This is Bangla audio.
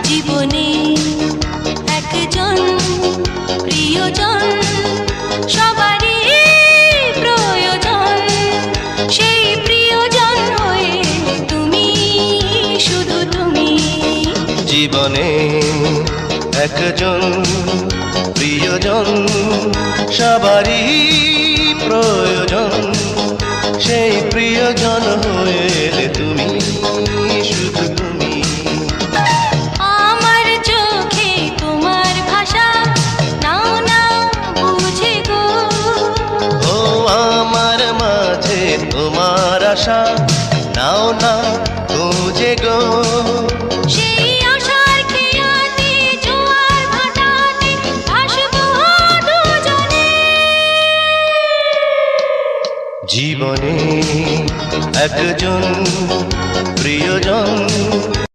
জীবনে একজন প্রিয়জন সবারই প্রয়োজন, সেই প্রিয়জন হয়ে তুমি, শুধু তুমি। জীবনে একজন প্রিয়জন সবারই প্রয়োজন, সেই প্রিয়জন হয়ে তুমি, শুধু তুমি। আমার চোখে তোমার ভাষা নাও না বুঝে গো, ও আমার মাঝে তোমার আশা নাও না বুঝে গো। সেই আশার খেয়াতে জোয়ার ভাটাতে ভাসবো দুজনে। জীবনে একজন প্রিয়জন